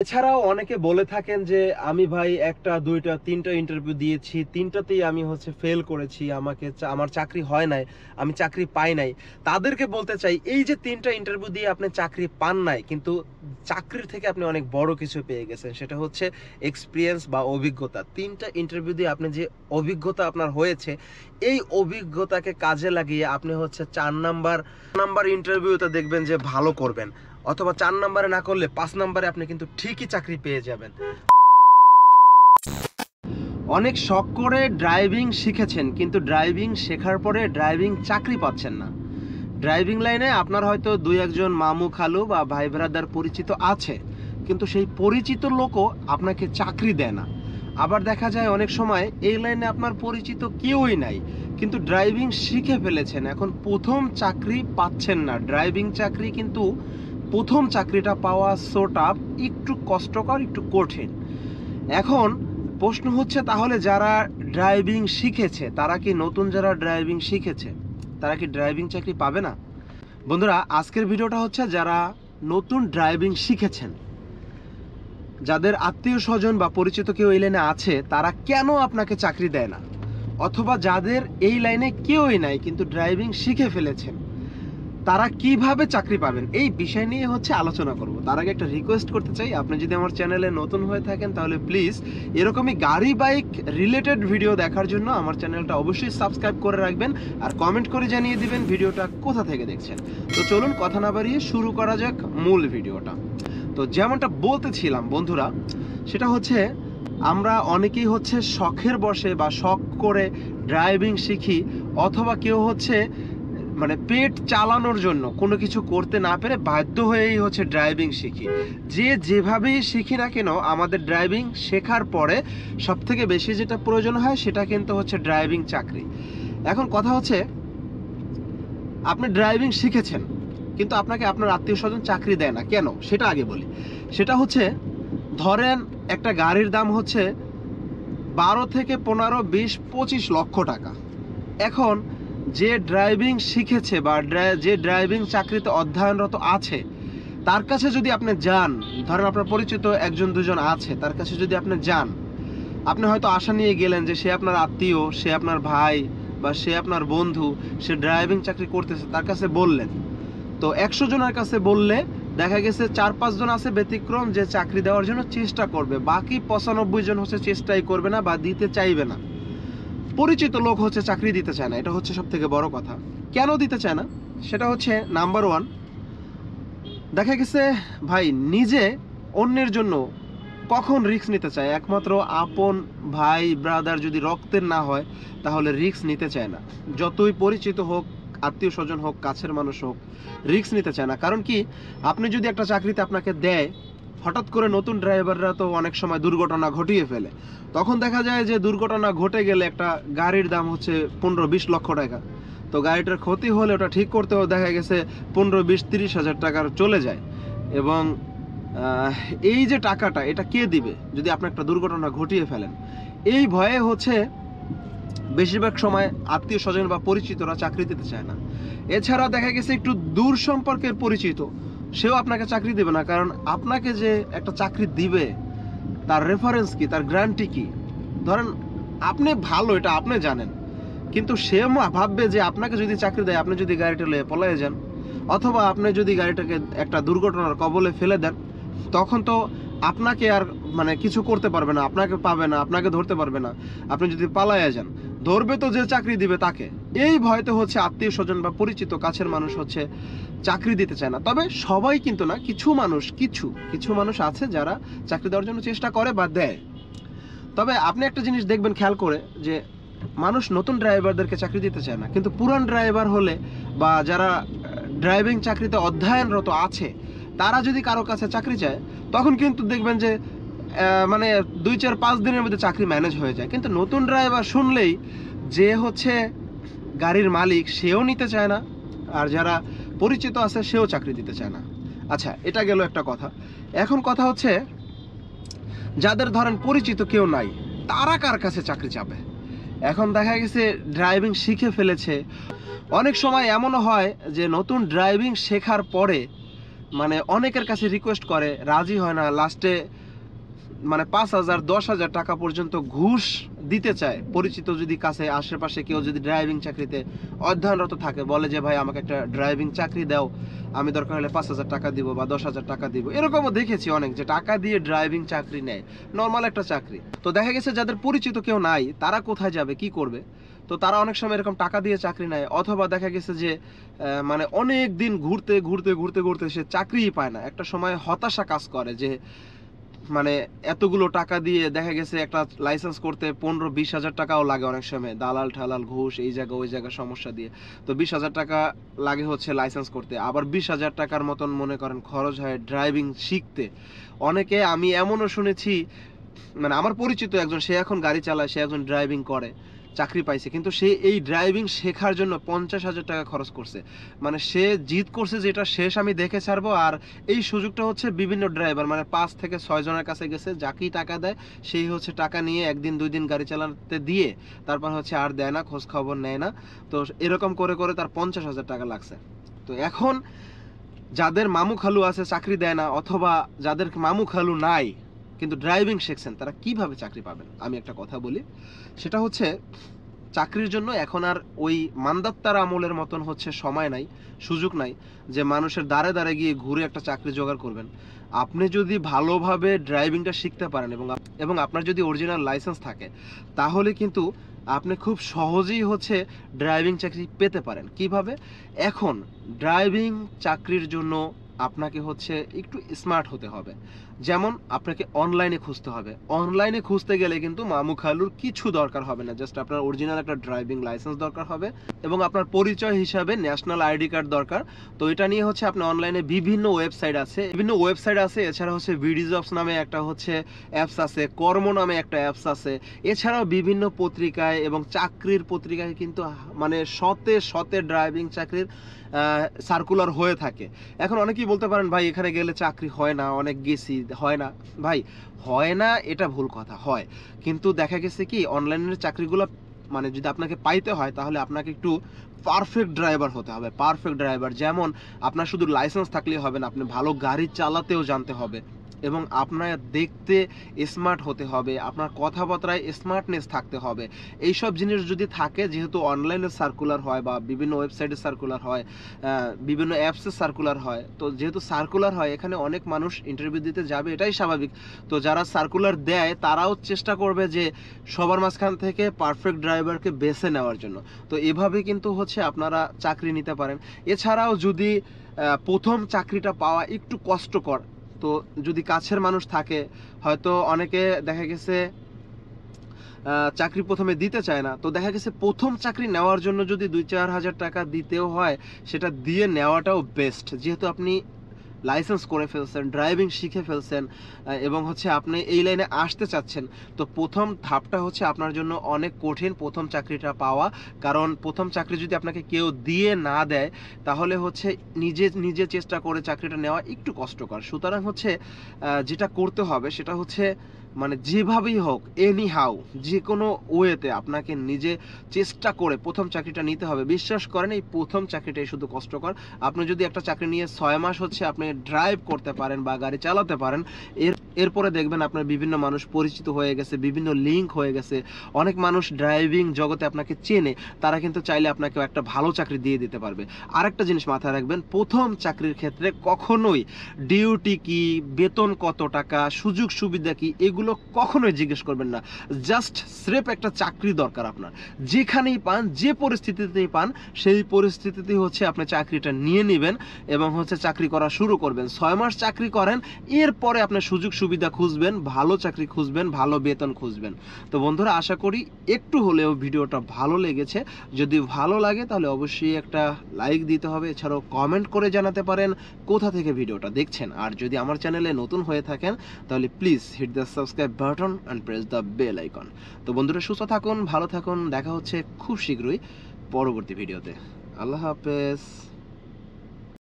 এছাড়াও অনেকে বলে থাকেন যে আমি ভাই একটা দুইটা তিনটা ইন্টারভিউ দিয়েছি, তিনটাতেই আমি ফেল করেছি, আমার চাকরি হয় নাই, আমি চাকরি পাই নাই। তাদেরকে বলতে চাই, এই যে তিনটা ইন্টারভিউ দিয়ে আপনি চাকরি পান নাই, কিন্তু চাকরির থেকে আপনি অনেক বড় কিছু পেয়ে গেছেন, সেটা হচ্ছে এক্সপিরিয়েন্স বা অভিজ্ঞতা। তিনটা ইন্টারভিউ দিয়ে আপনি যে অভিজ্ঞতা আপনার হয়েছে, এই অভিজ্ঞতাকে কাজে লাগিয়ে আপনি 4 নাম্বার ইন্টারভিউতে দেখবেন যে ভালো করবেন, অথবা 4 নাম্বারে না করলে 5 নাম্বারে আপনি কিন্তু ঠিকই চাকরি পেয়ে যাবেন। অনেক শখ করে ড্রাইভিং শিখেছেন, কিন্তু ড্রাইভিং শেখার পরে ড্রাইভিং চাকরি পাচ্ছেন না। ড্রাইভিং লাইনে আপনার হয়তো দুই একজন মামু খালু বা ভাই ব্রাদার পরিচিত আছে, কিন্তু সেই পরিচিত লোকও আপনাকে চাকরি দেয় না। আবার দেখা যায় অনেক সময় এই লাইনে আপনার পরিচিত কেউই নাই, কিন্তু ড্রাইভিং শিখে ফেলেছেন, এখন প্রথম চাকরি পাচ্ছেন না। ড্রাইভিং চাকরি কিন্তু প্রথম চাকরিটা পাওয়া সোটা একটু কষ্টকর, একটু কঠিন। এখন প্রশ্ন হচ্ছে, তাহলে যারা ড্রাইভিং শিখেছে তারা কি নতুন যারা ড্রাইভিং শিখেছে তারা কি ড্রাইভিং চাকরি পাবে না? বন্ধুরা, আজকের ভিডিওটা হচ্ছে যারা নতুন ড্রাইভিং শিখেছেন, যাদের আত্মীয় স্বজন বা পরিচিত কেউ এই লাইনে আছে, তারা কেন আপনাকে চাকরি দেয় না? অথবা যাদের এই লাইনে কেউই নাই কিন্তু ড্রাইভিং শিখে ফেলেছেন, তারা কিভাবে চাকরি পাবেন, এই বিষয় নিয়ে আলোচনা করব। তার আগে একটা রিকোয়েস্ট করতে চাই, আপনি যদি আমার চ্যানেলে নতুন হয়ে থাকেন তাহলে প্লিজ এরকমই গাড়ি বাইক রিলেটেড ভিডিও দেখার জন্য আমার চ্যানেলটা অবশ্যই সাবস্ক্রাইব করে রাখবেন, আর কমেন্ট করে জানিয়ে দিবেন ভিডিওটা কোথা থেকে দেখছেন। তো চলুন কথা না বাড়িয়ে শুরু করা যাক মূল ভিডিওটা। তো যেমনটা বলতেছিলাম বন্ধুরা, সেটা হচ্ছে আমরা অনেকেই শখের বসে বা শখ করে ড্রাইভিং শিখি, অথবা কেউ পেট চালানোর জন্য কোনো কিছু করতে না পেরে বাধ্য হয়েই ড্রাইভিং শিখি। যে যেভাবেই শিখি না কেন, আমাদের ড্রাইভিং শেখার পরে সব থেকে বেশি যেটা প্রয়োজন হয় সেটা কিন্তু ড্রাইভিং চাকরি। এখন কথা হচ্ছে, আপনি ড্রাইভিং শিখেছেন কিন্তু আপনাকে আপনার আত্মীয় স্বজন চাকরি দেয় না কেন, সেটা আগে বলি। সেটা ধরেন একটা গাড়ির দাম 12 থেকে 15, 20, 25 লক্ষ টাকা। এখন যে ড্রাইভিং শিখেছে বা যে ড্রাইভিং চাকরিতে অধ্যয়নরত আছে, তার কাছে যদি আপনি যান, ধরেন আপনার পরিচিত একজন দুজন আছে, তার কাছে যদি আপনি যান, আপনি হয়তো আশা নিয়ে গেলেন যে সে আপনার আত্মীয়, সে আপনার ভাই বা সে আপনার বন্ধু, সে ড্রাইভিং চাকরি করতেছে, তার কাছে বললেন। তো 100 জনের কাছে বললে দেখা গেছে 4-5 জন আছে ব্যতিক্রম যে চাকরি দেওয়ার জন্য চেষ্টা করবে, বাকি 95 জন চেষ্টাই করবে না বা দিতে চাইবে না। পরিচিত লোক চাকরি দিতে চায় না, এটা সব থেকে বড় কথা। কেন দিতে চায় না? সেটা নাম্বার 1, দেখা গেছে ভাই নিজে অন্যের জন্য কখন রিস্ক নিতে চায়? একমাত্র আপন ভাই ব্রাদার যদি রক্তের না হয় তাহলে রিস্ক নিতে চায় না। যতই পরিচিত হোক, আত্মীয় স্বজন হোক, কাছের মানুষ হোক, রিস্ক নিতে চায় না। কারণ কি, আপনি যদি একটা চাকরিতে আপনাকে দেয়, হঠাৎ করে নতুন ড্রাইভাররা তো অনেক সময় দুর্ঘটনা ঘটিয়ে ফেলে। তখন দেখা যায় যে দুর্ঘটনা ঘটে গেলে একটা গাড়ির দাম 15-20 লক্ষ টাকা। তো গাড়িটার ক্ষতি হলে ওটা ঠিক করতেও দেখা গেছে 15-20-30 হাজার টাকার চলে যায়। এবং এই যে টাকাটা, এটা কে দিবে যদি আপনি একটা দুর্ঘটনা ঘটিয়ে ফেলেন? এই ভয়ে বেশিরভাগ সময় আত্মীয় স্বজন বা পরিচিতরা চাকরি দিতে চায় না। এছাড়া দেখা গেছে একটু দূর সম্পর্কের পরিচিত, সেও আপনাকে চাকরি দেবে না। কারণ আপনাকে যে একটা চাকরি দিবে, তার রেফারেন্স কি, তার গ্যারান্টি কি? ধরেন আপনি ভালো, এটা আপনি জানেন, কিন্তু সে ভাববে যে আপনাকে যদি চাকরি দেয়, আপনি যদি গাড়িটা নিয়ে পলায়ে যান, অথবা আপনি যদি গাড়িটাকে একটা দুর্ঘটনার কবলে ফেলে দেন, তখন তো আপনাকে আর কিছু করতে পারবে না, আপনাকে পাবে না, আপনাকে ধরতে পারবে না। আপনি যদি পালায়ে যান, ধরবে তো যে চাকরি দিবে তাকে। এই ভয়তে আত্মীয় স্বজন বা পরিচিত কাছের মানুষ চাকরি দিতে চায় না। তবে সবাই কিন্তু না, কিছু মানুষ আছে যারা চাকরি দেওয়ার জন্য চেষ্টা করে বা দেয়। তবে আপনি একটা জিনিস দেখবেন খেয়াল করে, যে মানুষ নতুন ড্রাইভারদেরকে চাকরি দিতে চায় না, কিন্তু পুরান ড্রাইভার হলে বা যারা ড্রাইভিং চাকরিতে অধ্যয়নরত আছে, তারা যদি কারো কাছে চাকরি চায়, তখন কিন্তু দেখবেন যে 2-4-5 দিনের মধ্যে চাকরি ম্যানেজ হয়ে যায়। কিন্তু নতুন ড্রাইভার শুনলেই যে গাড়ির মালিক, সেও নিতে চায় না, আর যারা পরিচিত আছে সেও চাকরি দিতে চায় না। আচ্ছা, এটা গেল একটা কথা। এখন কথা যাদের ধরেন পরিচিত কেউ নাই, তারা কার কাছে চাকরি চাবে? এখন দেখা গেছে ড্রাইভিং শিখে ফেলেছে। অনেক সময় এমনও হয় যে নতুন ড্রাইভিং শেখার পরে মানে অনেকের কাছে রিকোয়েস্ট করে, রাজি হয় না, লাস্টে মানে 5,000 10,000 টাকা পর্যন্ত ঘুষ দিতে চায়। পরিচিত যদি কাছে আশেপাশে কেউ যদি ড্রাইভিং চাকরিতে অধ্যয়নরত থাকে, বলে যে ভাই আমাকে একটা ড্রাইভিং চাকরি দাও, আমি দরকার হলে 5,000 টাকা দিব বা 10,000 টাকা দিব। এরকমও দেখেছি অনেক, যে টাকা দিয়ে ড্রাইভিং চাকরি নেয়, নর্মাল একটা চাকরি। তো দেখা গেছে যাদের পরিচিত কেউ নাই, তারা কোথায় যাবে, কি করবে? তো তারা অনেক সময় এরকম টাকা দিয়ে চাকরি নেয়, অথবা দেখা গেছে যে মানে অনেক দিন ঘুরতে ঘুরতে ঘুরতে ঘুরতে সে চাকরিই পায় না। একটা সময় হতাশা কাজ করে যে মানে এতগুলো টাকা দিয়ে দেখা গেছে একটা লাইসেন্স করতে 15-20 হাজার টাকাও লাগে অনেক সময়, দালাল ঠালাল ঘুষ এই জায়গা ওই জায়গা সমস্যা দিয়ে। তো 20,000 টাকা লাগে হচ্ছে লাইসেন্স করতে, আবার 20,000 টাকার মতন মনে করেন খরচ হয় ড্রাইভিং শিখতে। অনেকে আমি এমনও শুনেছি, মানে আমার পরিচিত একজন, সে এখন গাড়ি চালায়, সে একজন ড্রাইভিং করে, চাকরি পাইছে, কিন্তু সে এই ড্রাইভিং শেখার জন্য 50,000 টাকা খরচ করছে। মানে সে জিদ করছে যে এটা শেষ আমি দেখে ছাড়বো। আর এই সুযোগটা হচ্ছে বিভিন্ন ড্রাইভার মানে 5 থেকে 6 জনের কাছে গেছে, যাকেই টাকা দেয় সেই হচ্ছে টাকা নিয়ে 1 দিন 2 দিন গাড়ি চালাতে দিয়ে তারপর হচ্ছে আর দেয় না, খোঁজ খবর নেয় না। তো এরকম করে করে তার 50,000 টাকা লাগছে। তো এখন যাদের মামু খালু আছে চাকরি দেয় না, অথবা যাদের মামু খালু নাই কিন্তু ড্রাইভিং শিখছেন, তারা কিভাবে চাকরি পাবেন? আমি একটা কথা বলি, সেটা হচ্ছে চাকরির জন্য এখন আর ওই মান্দাত্তার আমলের মতন হচ্ছে সময় নাই, সুযোগ নাই যে মানুষের দ্বারে দ্বারে গিয়ে ঘুরে একটা চাকরি জোগাড় করবেন। আপনি যদি ভালোভাবে ড্রাইভিংটা শিখতে পারেন এবং আপনার যদি অরিজিনাল লাইসেন্স থাকে, তাহলে কিন্তু আপনি খুব সহজেই হচ্ছে ড্রাইভিং চাকরি পেতে পারেন। কিভাবে? এখন ড্রাইভিং চাকরির জন্য আপনাকে হচ্ছে একটু স্মার্ট হতে হবে। যেমন আপনাকে অনলাইনে খুঁজতে হবে। অনলাইনে খুঁজতে গেলে কিন্তু মামু খালুর কিছু দরকার হবে না, জাস্ট আপনার অরিজিনাল একটা ড্রাইভিং লাইসেন্স দরকার হবে এবং আপনার পরিচয় হিসাবে ন্যাশনাল আইডি কার্ড দরকার। তো এটা নিয়ে হচ্ছে আপনি অনলাইনে বিভিন্ন ওয়েবসাইট আছে, এছাড়া হচ্ছে ভিডিজবস নামে একটা হচ্ছে অ্যাপস আছে, কর্ম নামে একটা অ্যাপস আছে, এছাড়াও বিভিন্ন পত্রিকায় এবং চাকরির পত্রিকায় কিন্তু মানে শতে শতে ড্রাইভিং চাকরির সার্কুলার হয়ে থাকে। এখন অনেকেই বলতে পারেন ভাই এখানে গেলে চাকরি হয় না, অনেক গেছি হয় না। ভাই হয় না এটা ভুল কথা, হয়, কিন্তু দেখা গেছে কি অনলাইনের চাকরিগুলো মানে যদি আপনাকে পাইতে হয় তাহলে আপনাকে একটু পারফেক্ট ড্রাইভার হতে হবে। পারফেক্ট ড্রাইভার যেমন আপনার শুধু লাইসেন্স থাকলেই হবে না, আপনি ভালো গাড়ি চালাতেও জানতে হবে এবং আপনার দেখতে স্মার্ট হতে হবে, আপনার কথাবার্তায় স্মার্টনেস থাকতে হবে। এইসব জিনিস যদি থাকে, যেহেতু অনলাইনে সার্কুলার হয় বা বিভিন্ন ওয়েবসাইটে সার্কুলার হয়, বিভিন্ন অ্যাপসে সার্কুলার হয়, তো যেহেতু সার্কুলার হয় এখানে অনেক মানুষ ইন্টারভিউ দিতে যাবে, এটাই স্বাভাবিক। তো যারা সার্কুলার দেয় তারাও চেষ্টা করবে যে সবার মাঝখান থেকে পারফেক্ট ড্রাইভারকে বেছে নেওয়ার জন্য। তো এভাবে কিন্তু হচ্ছে আপনারা চাকরি নিতে পারেন। এছাড়াও যদি প্রথম চাকরিটা পাওয়া একটু কষ্টকর, তো যদি কাছের মানুষ থাকে, হয়তো অনেকে দেখা গেছে চাকরি প্রথমে দিতে চায় না, তো দেখা গেছে প্রথম চাকরি নেওয়ার জন্য যদি 2-4 হাজার টাকা দিতেও হয়, সেটা দিয়ে নেওয়াটাও বেস্ট। যেহেতু আপনি লাইসেন্স করে ফেলছেন, ড্রাইভিং শিখে ফেলছেন এবং হচ্ছে আপনি এই লাইনে আসতে চাচ্ছেন, তো প্রথম ধাপটা হচ্ছে আপনার জন্য অনেক কঠিন, প্রথম চাকরিটা পাওয়া। কারণ প্রথম চাকরি যদি আপনাকে কেউ দিয়ে না দেয়, তাহলে হচ্ছে নিজে নিজে চেষ্টা করে চাকরিটা নেওয়া একটু কষ্টকর। সুতরাং হচ্ছে যেটা করতে হবে সেটা হচ্ছে মানে যেভাবেই হোক, এনি হাউ, যে কোনো ওয়েতে আপনাকে নিজে চেষ্টা করে প্রথম চাকরিটা নিতে হবে। বিশ্বাস করেন এই প্রথম চাকরিটাই শুধু কষ্টকর। আপনি যদি একটা চাকরি নিয়ে 6 মাস হচ্ছে আপনি ড্রাইভ করতে পারেন বা গাড়ি চালাতে পারেন, এরপরে দেখবেন আপনার বিভিন্ন মানুষ পরিচিত হয়ে গেছে, বিভিন্ন লিঙ্ক হয়ে গেছে, অনেক মানুষ ড্রাইভিং জগতে আপনাকে চেনে, তারা কিন্তু চাইলে আপনাকে একটা ভালো চাকরি দিয়ে দিতে পারবে। আরেকটা জিনিস মাথায় রাখবেন, প্রথম চাকরির ক্ষেত্রে কখনোই ডিউটি কি, বেতন কত টাকা, সুযোগ সুবিধা কি, এগুলো কখনোই জিজ্ঞেস করবেন না। জাস্ট স্রেফ একটা চাকরি দরকার আপনার। যেখানেই পান, যে পরিস্থিতিতেই পান, সেই পরিস্থিতিতে হচ্ছে আপনি চাকরিটা নিয়ে নেবেন এবং হচ্ছে চাকরি করা শুরু করবেন। 6 মাস চাকরি করেন, এরপরে আপনার সুযোগ সুবিধা খুঁজবেন, ভালো চাকরি খুঁজবেন, ভালো বেতন খুঁজবেন। তো বন্ধুরা, আশা করি একটু হলেও ভিডিওটা ভালো লেগেছে। যদি ভালো লাগে তাহলে অবশ্যই একটা লাইক দিতে হবে, এছাড়াও কমেন্ট করে জানাতে পারেন কোথা থেকে ভিডিওটা দেখছেন। আর যদি আমার চ্যানেলে নতুন হয়ে থাকেন তাহলে please hit the subscribe button and press the bell icon. তো বন্ধুরা, সুস্থ থাকুন, ভালো থাকুন, দেখা হচ্ছে খুব শীঘ্রই পরবর্তী ভিডিওতে। আল্লাহ হাফেজ।